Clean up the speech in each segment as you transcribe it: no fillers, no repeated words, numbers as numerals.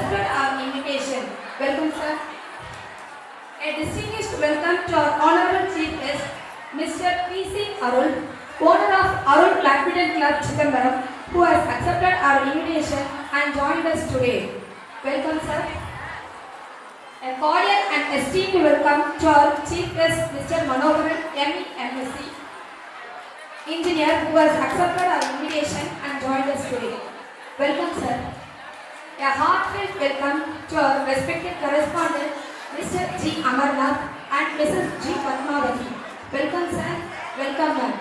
accepted our invitation. Welcome, sir. A distinguished welcome to our honorable chief guest, Mr. P.C. Arul, owner of Arul Badminton Club, Chidambaram, who has accepted our invitation and joined us today. Welcome, sir. A cordial and esteemed welcome to our chief guest, Mr. Manoharan, M.E. MSc, engineer, who has accepted our invitation and joined us today. Welcome, sir. A heartfelt welcome to our respected correspondent, Mr. G. Amarnath and Mrs. G. Padmavati. Welcome, sir. Welcome, ma'am.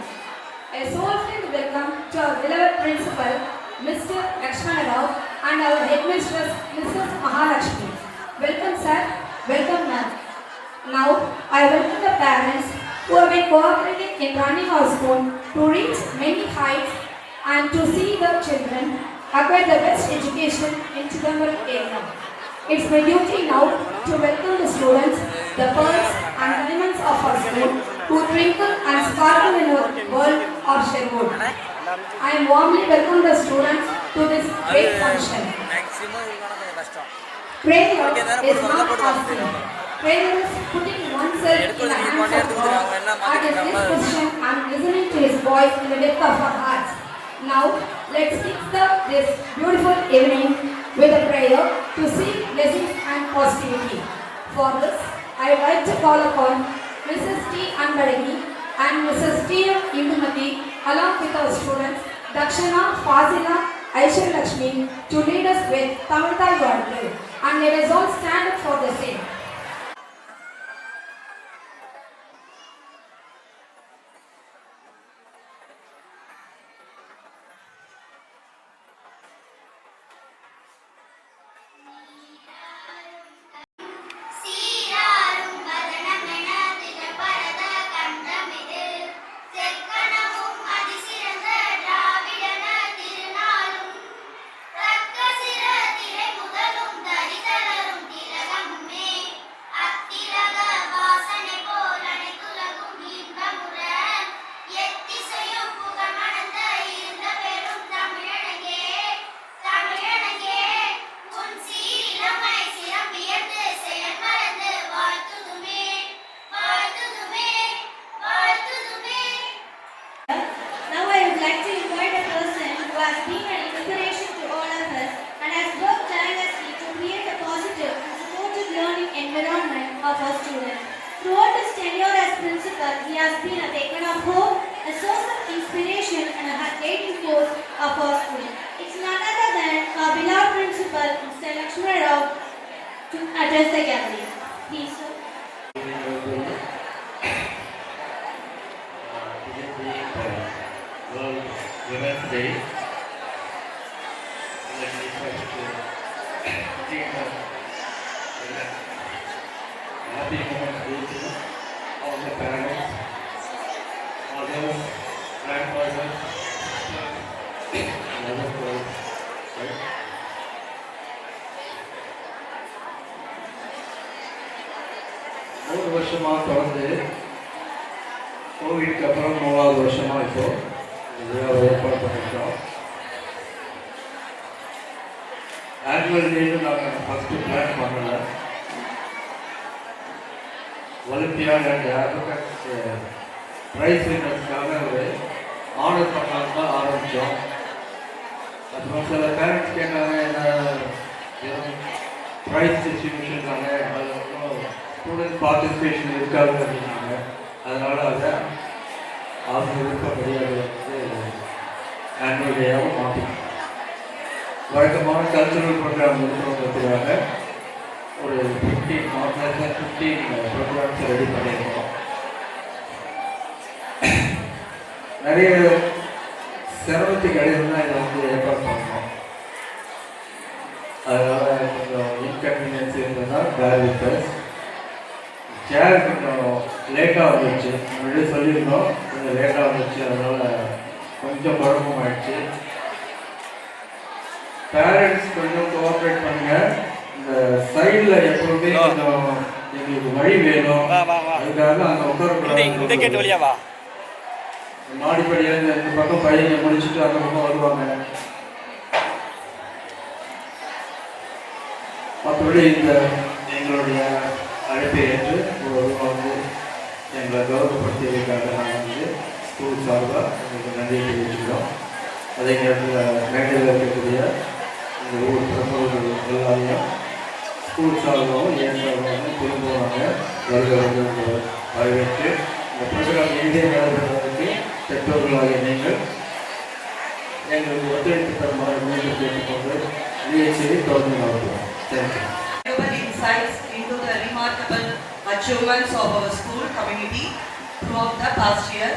A soul-filled welcome to our beloved principal, Mr. Lakshmana Rao, and our headmistress, Mrs. Mahalakshmi. Welcome, sir. Welcome, ma'am. Now, I welcome the parents who have been cooperating in running our school to reach many heights and to see the children acquire the best education in Chidambaram area. It's my duty now to welcome the students, the pearls and diamonds of our school who twinkle and sparkle in our world of Sherwood. I am warmly welcome the students to this great function. Prayer is not asking. Prayer is putting oneself in the hands of God at His disposition and listening to His voice in the depth of our hearts. Now, let's kickstart this beautiful evening with a prayer to seek blessings and positivity. For this, I would like to call upon Mrs. T. Anbadagi and Mrs. T. M. Indumati along with our students Dakshana, Fazila, Aisha Lakshmi to lead us with Tamil Thai Vadlu, and let us all stand up for the same. Of our student. Throughout his tenure as principal, he has been a beacon of hope, a source of inspiration, and a guiding force of our school. It's none other than our beloved principal, Mr. Lakshmana Rao, to address the gathering. Please, sir. World Women's Day. Let me first take happy moments to all the parents, mothers, grandfathers, and other folks. Right? மூணு வருஷமா தொடர்ந்து கோவிட்க்கு அப்புறம் 3வது வருஷமா இப்போ விழாவை ஏற்பாடு பண்ணியிருக்கோம். ஆனுவல் டேன்னு நாங்கள் ஃபஸ்ட்டு பிளான் பண்ணலை. ஒலிம்பியாட் அண்ட் ஆஃப்ரிக்கன்ஸ் ப்ரைஸ் வின்னர்ஸ்க்காக ஒரு ஆர்டர் பண்ணலாம் தான் ஆரம்பித்தோம். அப்புறம் சில பேரண்ட்ஸ் கேட்டாங்க என்ன ப்ரைஸ் டிஸ்ட்ரிபியூஷன்காக அதுக்கப்புறம் ஸ்டூடெண்ட் பார்ட்டிசிபேஷன் இருக்காது அப்படின்னாங்க. அதனால் அதை அவங்க விருப்பப்படி அதை வந்து ஆனுவல் டேயாகவும் மாற்றிக்கணும். வழக்கமான கல்ச்சுரல் ப்ரோக்ராம் இருக்கணுங்கிறதுக்காக ஒரு 15 ப்ரோக்ராம்ஸ் ரெடி பண்ணியிருக்கோம். நிறைய சிரமத்துக்கு இடையில தான் இதை வந்து ஏற்பாடு பண்ணோம். அதனால் கொஞ்சம் இன்கன்வீனியன்ஸ் இருந்ததுனால் பேரிட்டர்ஸ் சேர் கொஞ்சம் லேட்டாக வந்துடுச்சு. முன்னாடி சொல்லியிருந்தோம், கொஞ்சம் லேட்டாக வந்துடுச்சு. அதனால் கொஞ்சம் குழப்பம் ஆயிடுச்சு. பேரண்ட்ஸ் கொஞ்சம் கோஆப்ரேட் பண்ணுங்கள். இந்த சைடில் எப்பவுமே கொஞ்சம் எங்களுக்கு வழி வேணும். அதுக்காக அங்கே உட்காரக்கூடாது. மாடிப்படியாக இந்த பக்கம் பையனை முடிச்சுட்டு அந்த பக்கம் வருவாங்க. மற்றபடி இந்த எங்களுடைய அழைப்பை ஏற்று ஒரு வந்து எங்களை கௌரவப்படுத்தியதற்காக நாங்கள் வந்து ஸ்கூல் சார்பாக எங்களுக்கு நன்றி தெரிவிச்சுக்கிறோம். அதே நேரத்தில் மேடையில் இருக்கக்கூடிய இந்த ஊர் பிரமுகர்கள் எல்லாரையும் ஸ்கூல் சார்பாகவும் ஏன் சார்பாகவும் திரும்பவும் நாங்கள் வருகிறவர்கள் வரவேற்று இந்த ப்ரோக்ராம் இனிதே நடைபெறுவதற்கு பெற்றோர்களாகிய நீங்கள் எங்களுக்கு ஒத்துழைப்பு தருமாறு மீண்டும் கேட்டுக்கொண்டு நிகழ்ச்சியை தொடர்ந்து நடத்துவோம். Thank you. Insights into the remarkable achievements of our school community throughout the past year.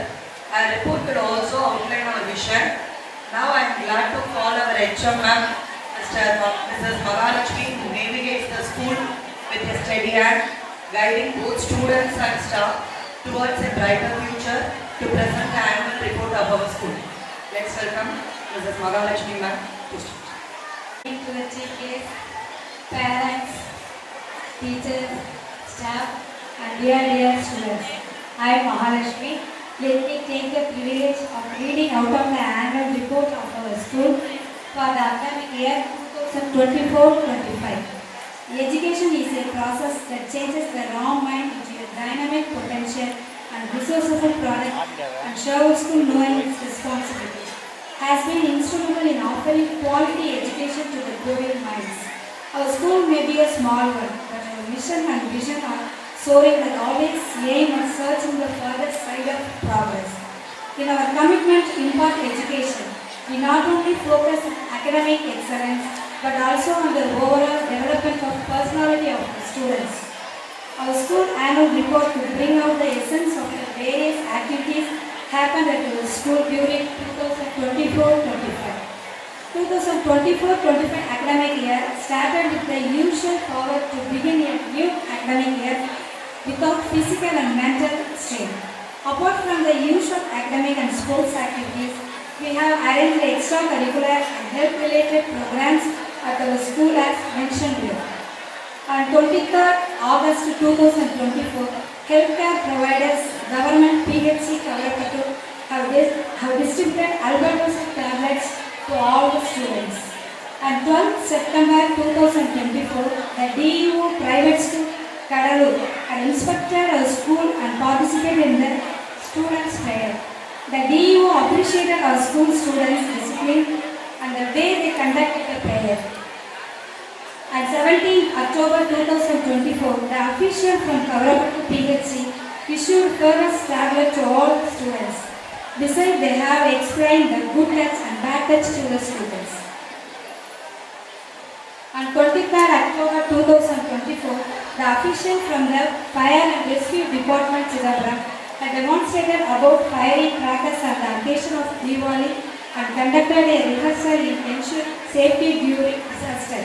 Our report will also outline our vision. Now I am glad to call our HM ma'am, Mrs. Mahalakshmi, who navigates the school with a steady hand, guiding both students and staff towards a brighter future to present the annual report of our school. Let's welcome Mrs. Mahalakshmi ma'am. To the chief guests, parents, teachers, staff, and dear students. I am Mahalakshmi. Let me take the privilege of reading out of the annual report of our school for the academic year 2024-25. Education is a process that changes the raw mind into a dynamic potential and resourceful product, and shows to knowing its responsibility. Has been instrumental in offering quality education to the growing minds. Our school may be a small one, but our mission and vision are soaring that always aim at searching the further side of progress. In our commitment to impart education, we not only focus on academic excellence, but also on the overall development of personality of the students. Our school annual report will bring out the essence of the various activities happened at our school during 2024-25. 2024-25 academic year started with the usual power to begin a new academic year without physical and mental strain. Apart from the usual academic and sports activities, we have arranged extracurricular and health-related programs at our school as mentioned here. On 23rd August 2024, healthcare providers, government PHC Kavarapattu have distributed albendazole tablets to all the students. On 12th September 2024, the DEO private school Kadalur had inspected our school and participated in the students' prayer. The DEO appreciated our school students' discipline and the way they conducted the prayer. On 17th October 2024, the official from Kavarapattu PHC issued first tablet to all the students. Besides, they have explained the good touch and bad touch to the students. On 23rd October 2024, the official from the Fire and Rescue Department Chidambaram had demonstrated about firing crackers on the occasion of Diwali and conducted a rehearsal in ensure safety during disaster.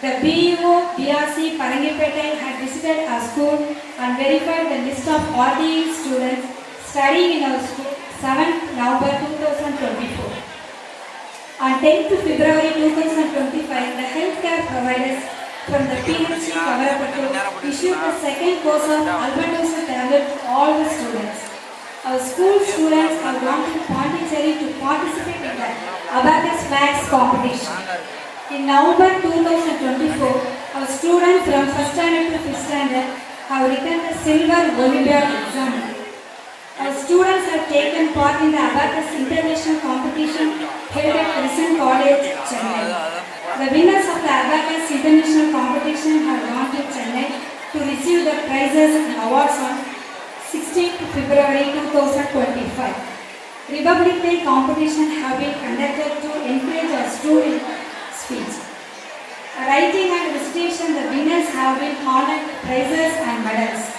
The BEO BRC Parangipete had visited our school and verified the list of RDE students studying in our school 7th November 2024. On 10th February 2025, the healthcare providers from the PHC Kavarapattu issued the second course of albendazole tablet to all the students. Our school students have gone to Pondicherry to participate in the Abacus Flags competition. In November 2024, our students from 1st standard to 5th standard have written the Silver Olympiad exam. Our students have taken part in the Abacus International competition held at Crescent College, Chennai. The winners of the Abacus International competition have gone to Chennai to receive the prizes and awards on 16th February 2025. Republic Day competition have been conducted to encourage our students' speech. Writing and recitation, the winners have been honored with prizes and medals.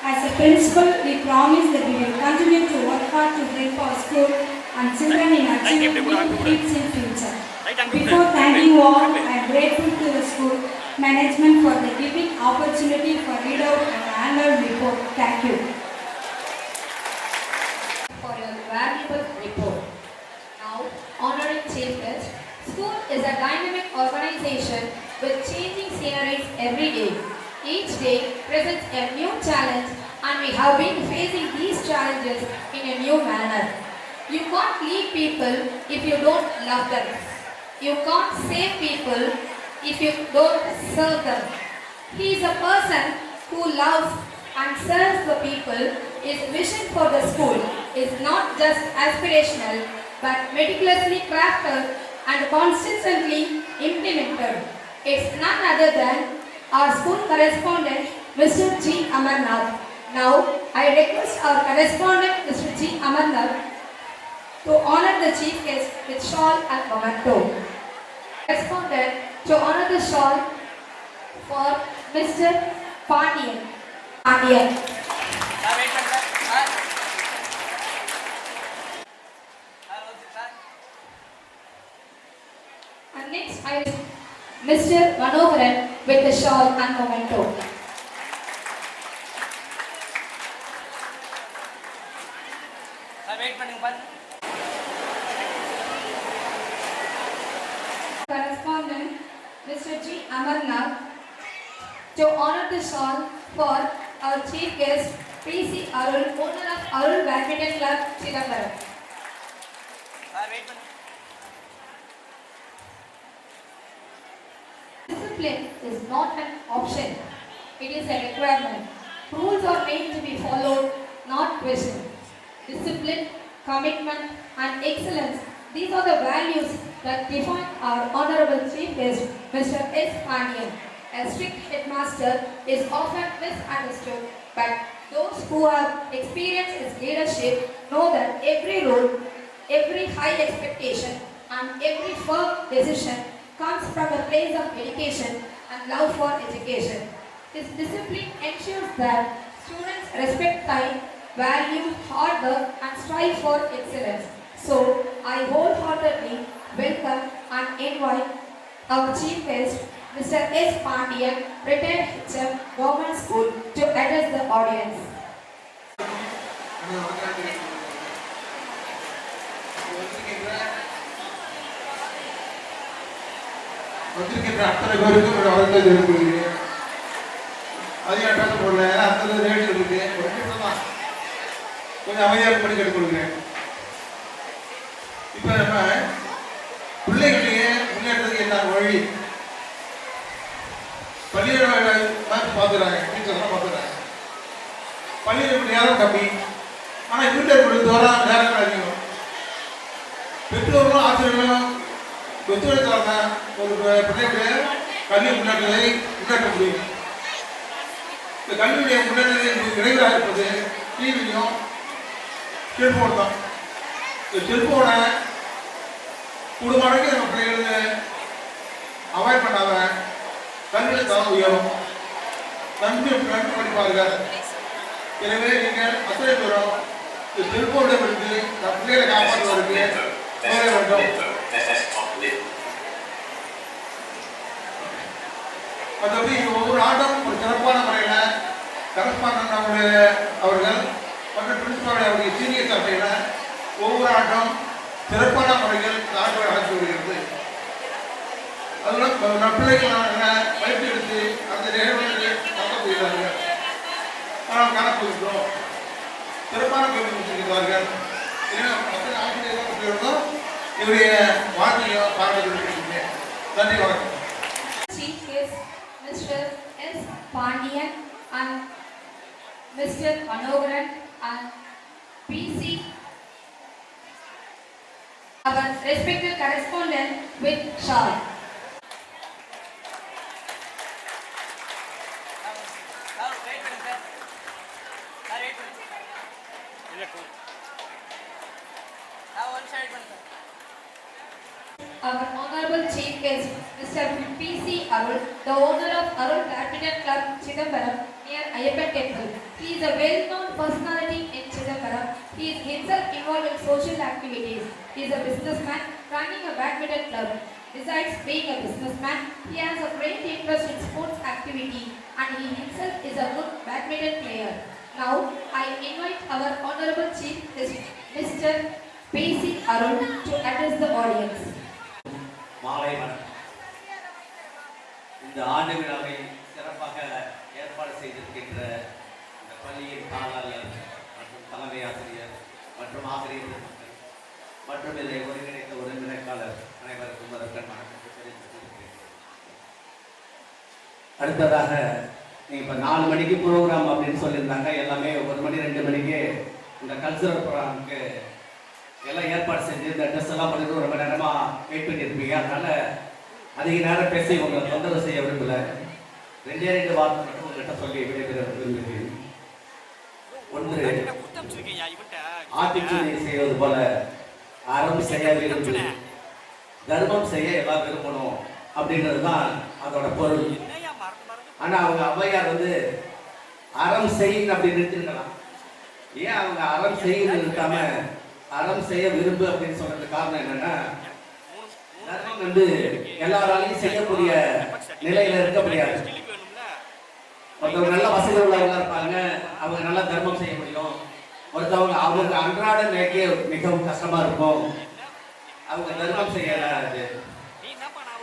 As a principal, we promise that we will continue to work hard to help our school and children in achieving big feats in future. Before thanking you all, I am grateful to the school management for the giving opportunity for readout our annual report. Thank you. For your valuable report. Now, honoring chief guest, school is a dynamic organization with changing sceneries every day. Each day presents a new challenge, and we have been facing these challenges in a new manner. You can't lead people if you don't love them. You can't save people if you don't serve them. He is a person who loves and serves the people. His vision for the school is not just aspirational but meticulously crafted and consistently implemented. It's none other than our school correspondent, Mr. G. Amarnath. Now, I request our correspondent, Mr. G. Amarnath, to honor the chief guest with shawl and memento. Correspondent to honor the shawl for Mr. Pandian. And next, I Mr. Manoharan with the shawl and memento. Correspondent Mr. G. Amarnath to honor the shawl for our chief guest P.C. Arul, owner of Arul Badminton Club, Chidambaram. Discipline is not an option, it is a requirement. Rules are made to be followed, not questioned. Discipline, commitment, and excellence, these are the values that define our honorable chief guest, Mr. S. Pandian. A strict headmaster is often misunderstood, but those who have experienced his leadership know that every rule, every high expectation, and every firm decision comes from a place of dedication and love for education. His discipline ensures that students respect time, value hard work, and strive for excellence. So, I wholeheartedly welcome and invite our chief guest, Mr. S. Pandian, retired HM, Government School, to address the audience. வந்திருக்கின்ற அத்தனை பேருக்கும் ஒரு வரத்தை தெரிவிக்கிறேன். அதிக address போடல, ஏன்னா அந்த ரேடியோ இருக்கு. ஒரு நிமிஷம் தான் கொஞ்சம் அமைதியாக பண்ணி கேட்டுக்கொள்கிறேன். இப்போ நம்ம பிள்ளைகளுடைய முன்னேற்றத்துக்கு என்ன வழி? பள்ளியோட பார்த்துறாங்க, டீச்சர்லாம் பார்த்துறாங்க. பள்ளியில் நேரம் கம்மி, ஆனால் வீட்டில் தோறாக நேரம் அதிகம். பெற்றோர்களும் ஆசிரியர்களும் ஒத்துழைத்தாங்க ஒரு பிள்ளைகளுடைய கல்வி முன்னேற்ற முடியும். இந்த கல்வியுடைய முன்னேற்றத்தை இடைவெளியாக இருப்பது டிவிலையும் செல்போன் தான். இந்த செல்போனை குடும்பத்துக்கு நம்ம பிள்ளைகளுக்கு அவாய்ட் பண்ணாம கல்வியில் தான் உயரும், நன்கு படிப்பார்கள். எனவே நீங்கள் அத்தனை பேரும் இந்த செல்போனிடம் இருந்து நம் பிள்ளைகளை காப்பாற்றுவதற்கு வேண்டும். மற்றபடி ஒவ்வொரு ஆண்டும் ஒரு சிறப்பான முறையில் கரஸ்பாண்டன்ட் அவர்கள் மற்றும் பிரின்சிபால் அவருடைய சீனியர் சபையில் ஒவ்வொரு ஆண்டும் சிறப்பான முறைகள் ஆண்டுகள் நடத்தி வருகிறது. அதனால் நம் பிள்ளைகள் பயிற்சி எடுத்து அந்த நிகழ்வுகளை நடத்தப்படுகிறார்கள். ஆனால் காணப்படுகிறோம் சிறப்பான பயிற்சி முடித்திருக்கிறார்கள். மற்ற ஆசிரியர்கள் இவருடைய வாழ்க்கையும் பாராட்டுகிறேன். நன்றி, வணக்கம். Chief guest Mr. S. Pandian and Mr. Manoharan and P.C. our respected correspondent with shawl. Our honorable chief guest, Mr. P.C. Arul, the owner of Arul Badminton Club, Chidambaram, near Ayyappan Temple. He is a well-known personality in Chidambaram. He is himself involved in social activities. He is a businessman running a badminton club. Besides being a businessman, he has a great interest in sports activity and he himself is a good badminton player. Now, I invite our honorable chief guest, Mr. P.C. Arul, to address the audience. மாலை வணக்கம். இந்த ஆண்டு விழாவை சிறப்பாக ஏற்பாடு செய்திருக்கின்ற இந்த பள்ளியின் தாளாளர் மற்றும் தலைமை ஆசிரியர் மற்றும் ஆசிரியர் மற்றும் இதை ஒருங்கிணைத்த ஒருங்கிணைப்பாளர் அனைவருக்கும் முதற்கண் வணக்கத்தை தெரிவித்துக் கொள்கிறேன். அடுத்ததாக இப்போ 4 மணிக்கு ப்ரோக்ராம் அப்படின்னு சொல்லியிருந்தாங்க. எல்லாமே 1 மணி 2 மணிக்கு இந்த கல்ச்சுரல் ப்ரோக்ராமுக்கு எல்லாம் ஏற்பாடு செஞ்சு இந்த ட்ரெஸ் எல்லாம் பண்ணிட்டு ரொம்ப நேரமாக வெயிட் பண்ணியிருப்பீங்க. அதனால அதிக நேரம் பேசி உங்களை தொந்தரவு செய்ய விரும்பல. 2 வார்த்தை மட்டும் உங்கள்கிட்ட சொல்லி விடைபெற விரும்புகிறேன். ஒன்று, ஆத்திச்சூடி செய்வது போல அறம் செய்ய விரும்பு, தர்மம் செய்ய எல்லாம் விரும்பணும் அப்படின்றது தான் அதோட பொருள். ஆனா அவங்க ஔவையார் அறம் செய்யும் அப்படின்னு நிறுத்திருக்கலாம். ஏன் அவங்க அறம் செய்ய நிறுத்தாம அறம் செய்ய விரும்பு அப்படின்னு சொல்றதுக்கு காரணம் என்னன்னா, தர்மம் எல்லாராலையும் செய்யக்கூடிய நிலையில இருக்க முடியாது. ஒருத்தவங்க நல்ல வசதி உள்ளவங்க இருப்பாங்க, அவங்க நல்லா தர்மம் செய்ய முடியும். ஒருத்தவங்க அவங்க அன்றாட நிலைக்கே மிகவும் கஷ்டமா இருக்கும், அவங்க தர்மம் செய்யலாது.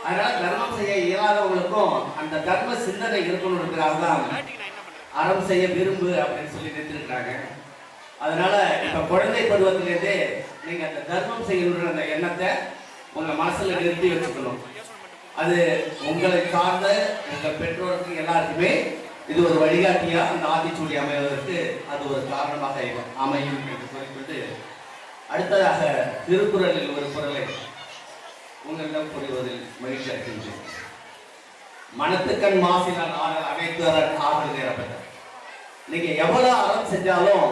அதனால தர்மம் செய்ய இயலாதவங்களுக்கும் அந்த தர்ம சிந்தனை இருக்கணும்ன்றதுக்காக தான் அறம் செய்ய விரும்பு அப்படின்னு சொல்லி நிறுத்திருக்கிறாங்க. அதனால இப்ப குழந்தை பருவத்திலேருந்தே நீங்க அந்த தர்மம் செய்யணுன்ற அந்த எண்ணத்தை உங்க மனசுல நிறுத்தி வச்சுக்கணும். அது உங்களை சார்ந்த உங்க பெற்றோருக்கு எல்லாருக்குமே இது ஒரு வழிகாட்டியா அந்த ஆத்திச்சூடி அமைவதற்கு அது ஒரு காரணமாக அமையும் என்று சொல்லிக்கொண்டு, அடுத்ததாக திருக்குறளில் ஒரு குறளை உங்களிடம் புரிவதில் மகிழ்ச்சி அடைகின்றேன். மனத்துக்கண் மாசினால் ஆடல் அனைத்து ஆடல் நேரப்பட்ட. நீங்க எவ்வளவு அறம் செஞ்சாலும்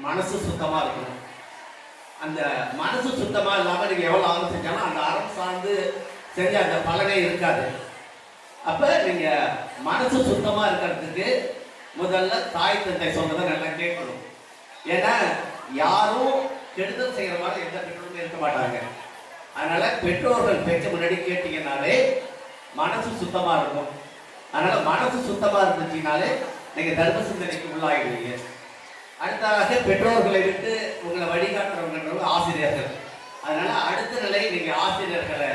மனசு சுத்தமா இருக்கணும். அந்த மனசு சுத்தமா இல்லாம நீங்க எவ்வளவு அறம் செஞ்சாலும் அந்த அறம் சார்ந்து செஞ்ச அந்த பலனே இருக்காது. அப்ப நீங்க மனசு சுத்தமா இருக்கிறதுக்கு முதல்ல தாய் தந்தை சொன்னதை நல்லா கேட்கணும். ஏன்னா யாரும் கெடுதல் செய்யற மாதிரி எந்த பெற்றோரும் இருக்க மாட்டாங்க. அதனால பெற்றோர்கள் பேச்ச முன்னாடி கேட்டீங்கன்னாலே மனசு சுத்தமா இருக்கும். அதனால மனசு சுத்தமா இருந்துச்சுனாலே நீங்க தர்ம சிந்தனைக்கு உள்ளாயிடுவீங்க. அடுத்ததாக பெற்றோர்களை விட்டு உங்களை வழிகாட்டுறவங்க ஆசிரியர்கள். அதனால அடுத்த நிலை நீங்க ஆசிரியர்களை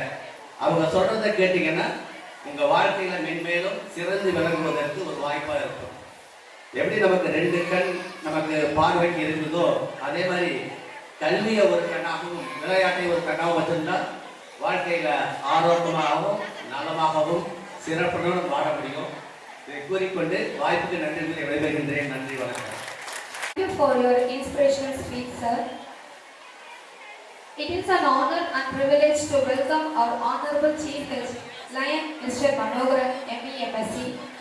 அவங்க சொல்றதை கேட்டீங்கன்னா உங்க வாழ்க்கையில மென்மேலும் சிறந்து விளங்குவதற்கு ஒரு வாய்ப்பா இருக்கும். எப்படி நமக்கு 2 கண் நமக்கு பார்வைக்கு இருக்குதோ அதே மாதிரி கல்வியை ஒரு கண்ணாகவும் விளையாட்டை ஒரு கண்ணாகவும் வச்சிருந்தா வாழ்க்கையில ஆரோக்கியமாகவும் நலமாகவும் சிறப்புடன் வாழ முடியும். இதை கூறிக்கொண்டு வாய்ப்புக்கு நன்றி விடைபெறுகின்றேன். நன்றி, வணக்கம். Thank you for your inspirational speech, sir. It is an honor and privilege to welcome our honorable chief guest, Lion Mr. Manogaran, ME, MSc.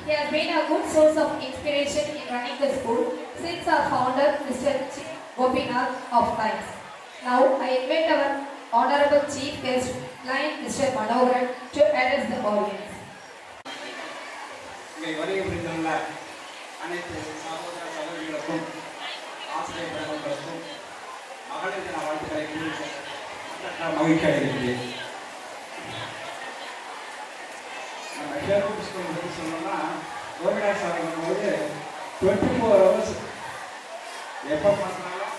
He has been a good source of inspiration in running the school since our founder, Mr. Gopinath of Times. Now, I invite our honorable chief guest, Lion Mr. Manogaran, to address the audience. அனைத்து சகோதர சகோதரிகளுக்கும் ஆசிரியர் பெருமக்களுக்கும் மகளிர் தின வாழ்த்துக்களை மகிழ்ச்சி அடைகின்றேன். நம்ம ஷேர்புக் ஸ்கூல் பற்றி சொல்லணும்னா கோபிநாத் சார் வரும்போது 24 hours எப்போ பார்த்தாலும்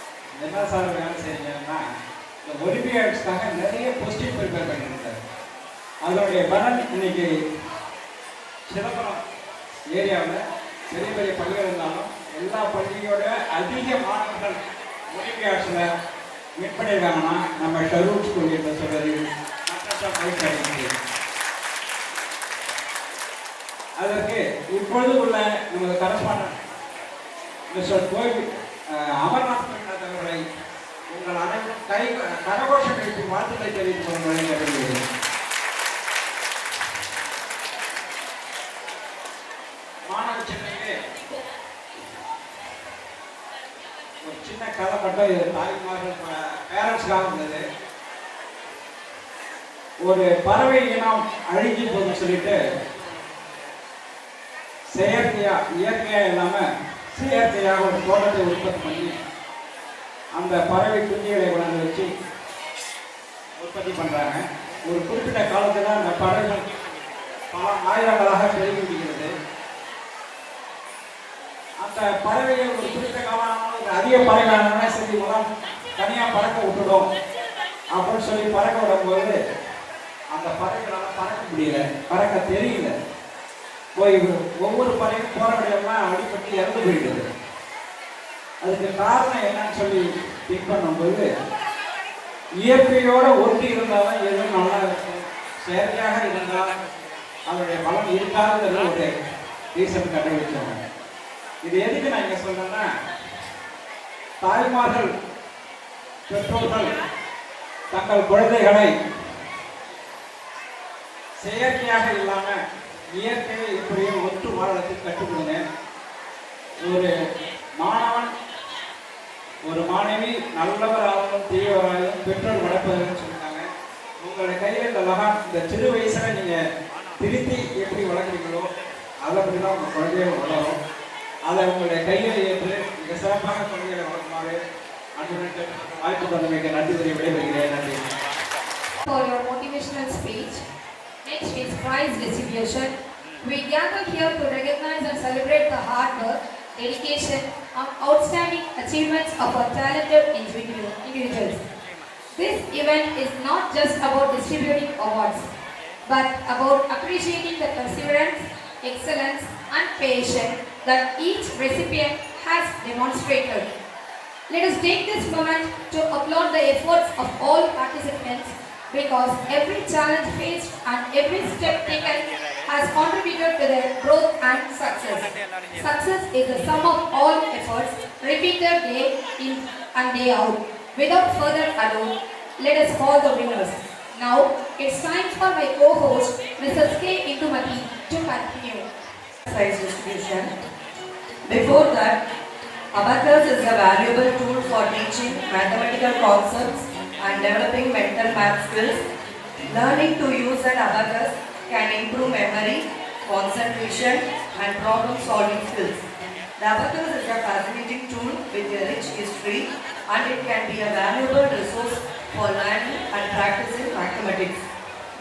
என்ன சார் வேலை செய்யணும்னா இந்த ஒலிம்பியாட்ஸ்க்காக நிறைய போஸ்டிங் ப்ரிப்பேர் பண்ணியிருந்தார். அதனுடைய பலன் இன்னைக்கு சிதம்பரம் ஏரியாவில் பெரிய பெரிய பள்ளிகள் இருந்தாலும் எல்லா பள்ளியோட அதிக மாணவர்கள் ஒலிம்பியாட்ஸில் வின் பண்ணியிருக்காங்கன்னா நம்ம ஷரூப் ஸ்கூல் என்று சொல்வது பயிற்சி அடைகிறது. அதற்கு இப்பொழுது உள்ள நமது கரஸ்பாண்டன்ட் மிஸ்டர் கோவில் அமர்நாத் அவர்களை உங்கள் அனைவரும் கரகோஷம் எழுப்பி வாழ்த்துக்களை தெரிவித்துக் கொள்வதை கேட்டுள்ளேன். மாணவ சென்னையிலே ஒரு சின்ன கதை மட்டும் இது தாய்மார்கள் பேரண்ட்ஸ்க்காக இருந்தது. ஒரு பறவை இனம் அழிஞ்சு போதுன்னு சொல்லிட்டு இயற்கையா இல்லாம செயற்கையாக ஒரு தோட்டத்தை உற்பத்தி பண்ணி அந்த பறவை குஞ்சுகளை கொண்டு வச்சு உற்பத்தி பண்றாங்க. ஒரு குறிப்பிட்ட காலத்துல அந்த பறவைகள் பல ஆயிரங்களாக பெருகி விடுகிறது. அந்த பறவைகள் ஒரு குறிப்பிட்ட காலம் அதிக பறவைகளான சரி மூலம் தனியா பறக்க விட்டுடும் அப்படின்னு சொல்லி பறக்க விடும்போது அந்த பறவைகளால் பறக்க முடியல, பறக்க தெரியல. போய் ஒவ்வொரு பறவையும் போற வழியெல்லாம் அடிப்பட்டு இறந்து போயிடுது. அதுக்கு காரணம் என்னன்னு சொல்லி திங்க் பண்ணும்போது இயற்கையோட ஒட்டி இருந்தாலும் எதுவும் நல்லா இருக்கும், செயற்கையாக இருந்தால் அதனுடைய பலன் இருக்காதுங்கிறது ஒரு ரீசன் கண்டுபிடிச்சாங்க. இது எதுக்கு நான் இங்கே சொல்றேன்னா, தாய்மார்கள் பெற்றோர்கள் தங்கள் குழந்தைகளை செயற்கையாக இல்லாம இயற்கையை இப்படியே ஒத்து வாழறதுக்கு கற்றுக்கொடுங்க. ஒரு மாணவன் ஒரு மாணவி நல்லவராகவும் தீயவராகவும் பெற்றோர் வளர்ப்பதுன்னு சொல்லிட்டாங்க. உங்களுடைய கையில் இந்த மகான் இந்த சிறு வயசுல நீங்க திருத்தி எப்படி வளர்க்குறீங்களோ அதை அப்படி தான் உங்கள் குழந்தைகள் வளரும். அதை உங்களுடைய கையில் ஏற்று மிக சிறப்பாக குழந்தைகளை வளர்க்குமாறு அன்புடன் வாய்ப்பு தந்தமைக்கு நன்றி தெரிய விடைபெறுகிறேன். நன்றி. For your motivational speech. Next is prize distribution. We gather here to recognize and celebrate the hard work, dedication, and outstanding achievements of our talented individuals. This event is not just about distributing awards, but about appreciating the perseverance, excellence, and patience that each recipient has demonstrated. Let us take this moment to applaud the efforts of all participants, because every challenge faced and every step taken has contributed to their growth and success. Success is the sum of all efforts repeated day in and day out. Without further ado, let us call the winners. Now, it's time for my co-host, Mrs. K. Indumati, to continue. Prize distribution. Before that, abacus is a valuable tool for teaching mathematical concepts and developing mental math skills. Learning to use an abacus can improve memory, concentration, and problem-solving skills. The abacus is a fascinating tool with a rich history, and it can be a valuable resource for learning and practicing mathematics.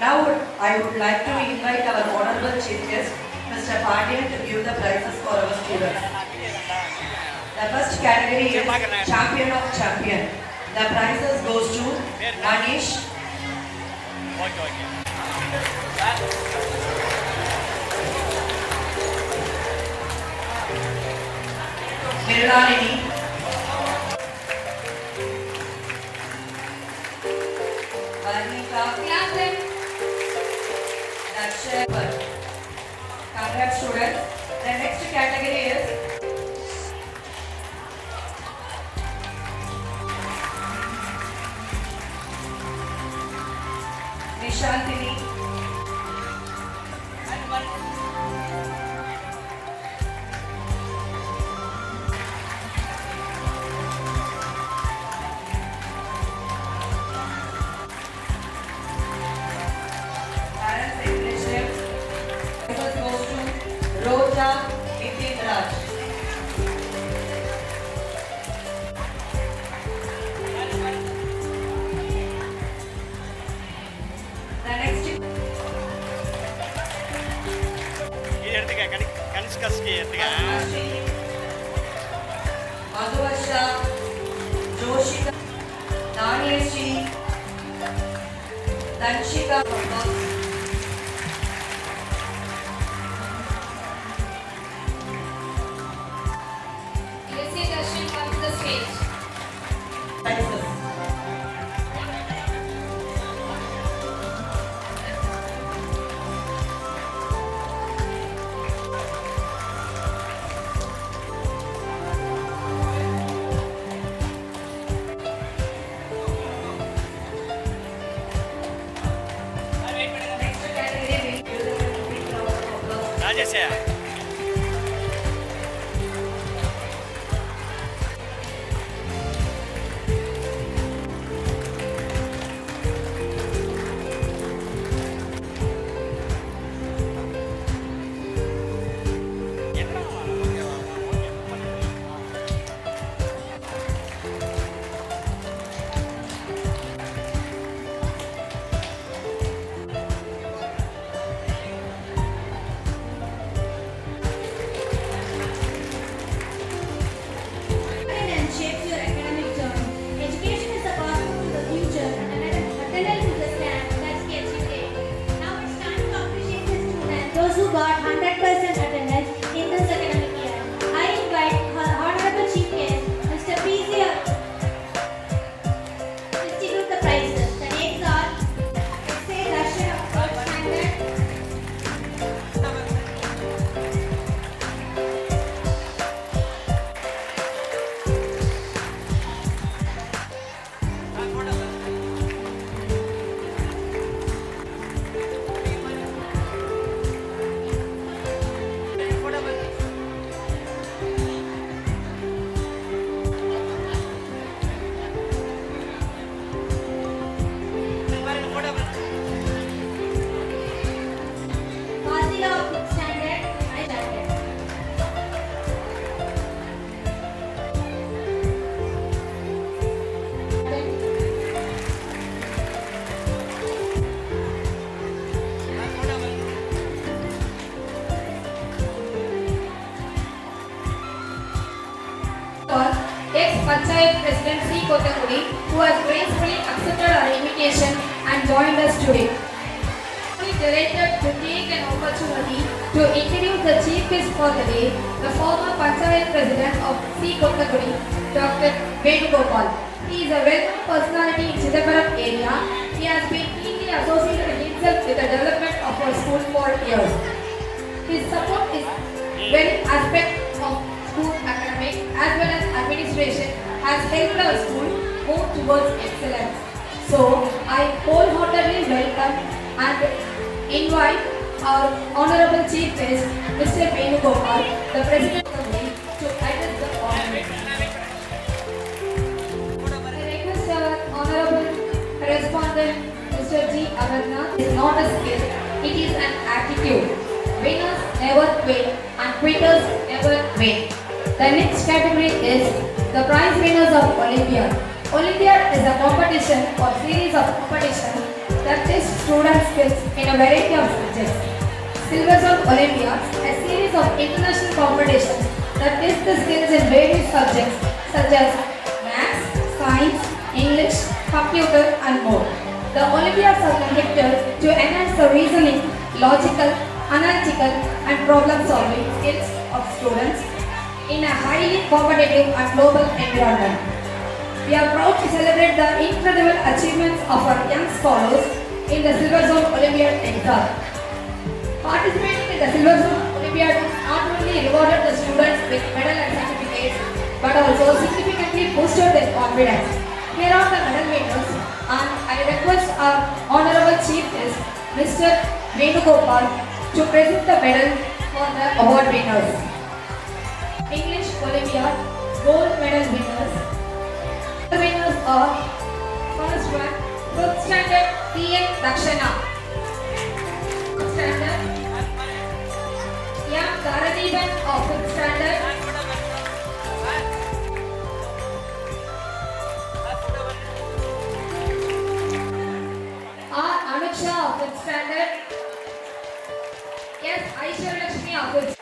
Now, I would like to invite our honorable chief guest, Mr. Pandian, to give the prizes for our students. The first category is Champion of Champion. The prizes goes to Manish, Mirlanini, Varnika, Clap them. Daksha. Congrats students. The next category is Nishantini. Parents English. First goes to Roja Nitin Raj. The next Madhuvasha, Joshika, Danielshi, Danshika, Let's say Darshan come to the stage. prizes. ex-Panchayat President C. Kothagudi, who has gracefully accepted our invitation and joined us today. We are delighted to take an opportunity to introduce the chief guest for the day, the former Panchayat President of C. Kothagudi, Dr. Venugopal. He is a well-known personality in Chidambaram area. He has been keenly associated himself with the development of our school for years. His support is very aspect of school academic as well as administration has helped our school move towards excellence. So, I wholeheartedly welcome and invite our Honorable Chief Guest, Mr. Venugopal, the President of the to address the audience. I request our Honorable Correspondent, Mr. G. Amarnath, is not a skill, it is an attitude. Winners never quit and quitters never win. The next category is the prize winners of Olympiad. Olympiad is a competition or series of competitions that test students' skills in a variety of subjects. Silver Zone Olympiads, a series of international competitions that test the skills in various subjects such as maths, science, English, computer and more. The Olympiads are conducted to enhance the reasoning, logical, analytical and problem-solving skills of students in a highly competitive and global environment. We are proud to celebrate the incredible achievements of our young scholars in the Silver Zone Olympiad exam. Participating in the Silver Zone Olympiad not only rewarded the students with medal and certificates, but also significantly boosted their confidence. Here are the medal winners, and I request our Honorable Chief Guest, Mr. Venugopal, to present the medal for the award winners. English Olympiad gold medal winners. The winners are first one, 5th standard T.N. Dakshana. 5th standard M. Dharaniban of 5th standard. R. Anuksha of 5th standard. S. Aishwarya Lakshmi of 5th.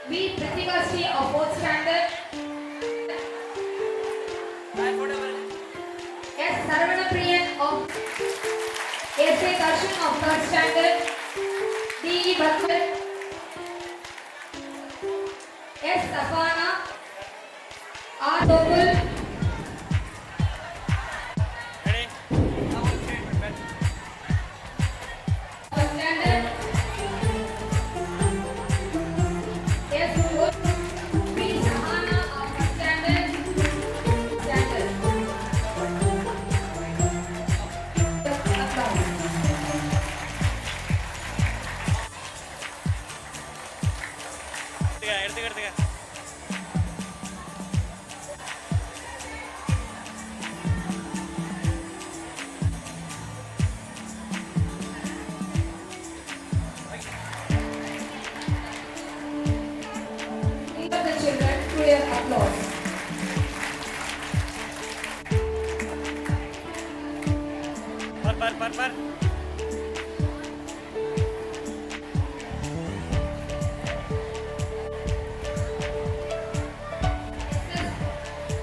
B. Pritika Sri of 4th standard. S. Saravana Priyan of S. A. Darshan of 3rd standard. D. E. Bhatkar. S. Safana. R. Tokul.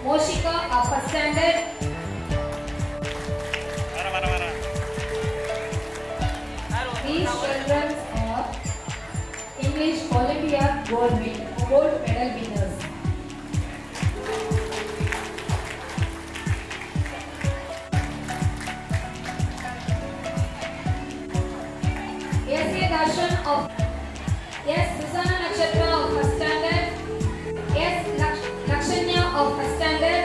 Moshika of 1st standard. These children are English Olympiad gold medal winners. S. A. Darshan of S. Susana Nakshatra of 1st standard. S. Lakshanya of 1st standard.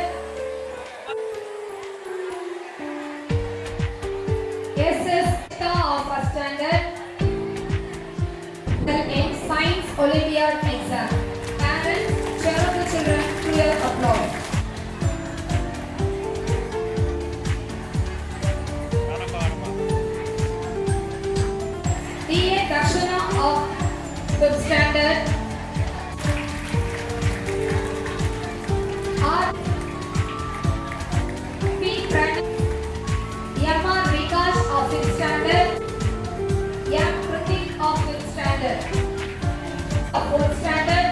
S. S. Shita of 1st standard. In Science Olympiad exam. Parents, cheer up the children to your applause. D. A. Dakshana of 5th standard. R. P. Pranay. M. R. Vikas of 5th standard. M. Pratik of 5th standard. Of 4th standard.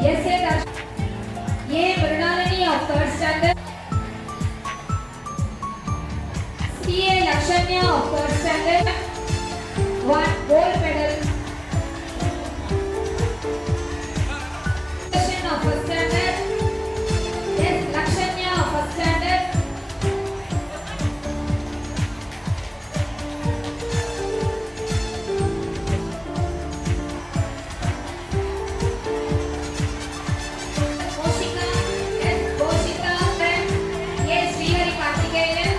S.A. Darsh, A. Mrinalini of 3rd standard, C.A. Lakshanya of 3rd standard, 1 gold medal. Of 1st standard, S. Lakshanya of 1st standard, Koshika, S. Koshika, A. Srihari Karthikeyan,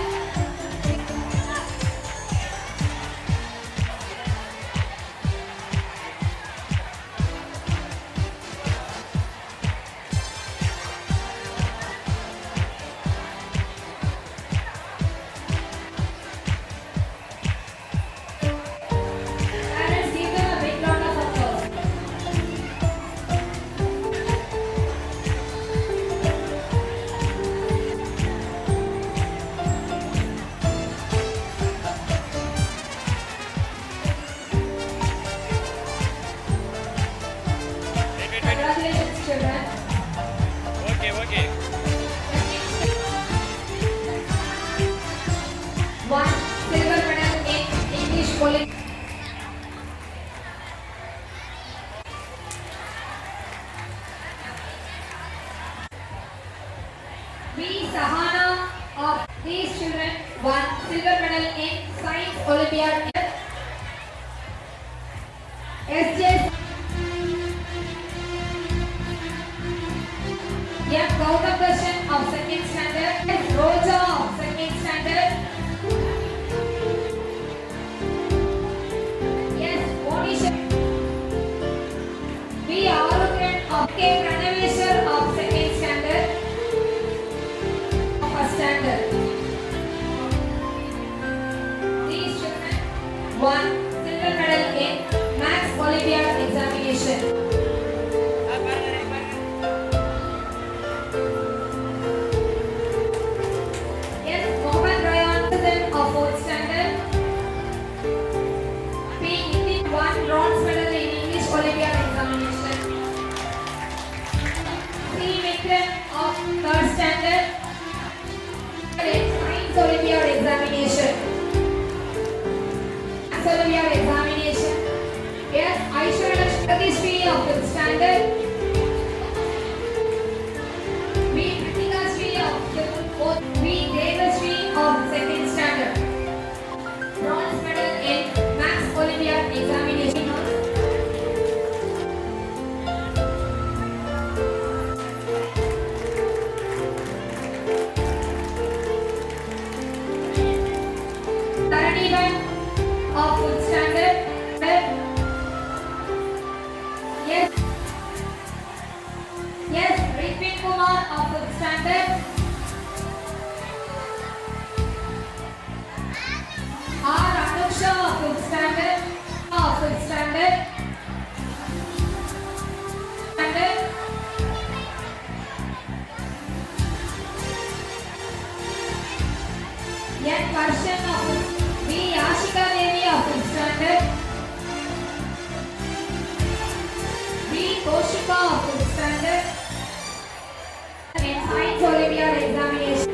parents give them a big round of applause. Congratulations, children. Okay. One silver medal in English Olympic. B. Sahana of these children won silver medal in Science Olympiad. S.J. M. Gautam Darshan of 2nd standard. S. Roja of 2nd standard. Yes, Monisha. B. Arugran of K. Pranaveshwar of 2nd standard. Of 1st standard. These children won silver medal in Maths Olympiad examination. Yes, Mohan Rayan of 4th standard. P. Nitin won bronze medal in English Olympiad examination. C. Vikram of 3rd standard. In Science Olympiad examination. Science Olympiad examination. Yes, Aishwarya Shree of 5th standard. B. Kritika Sri of 4th. B. Devasri of 2nd standard. Bronze medal in Maths Olympiad examination. Taranivan of 5th standard. Yes, Ritwin Kumar of 5th standard. R. Anusha of 5th standard. Of 5th standard. N. Varshan of 5th. B. Ashika Devi of 5th standard. B. Koshika of 5th standard. In Science Olympiad examination.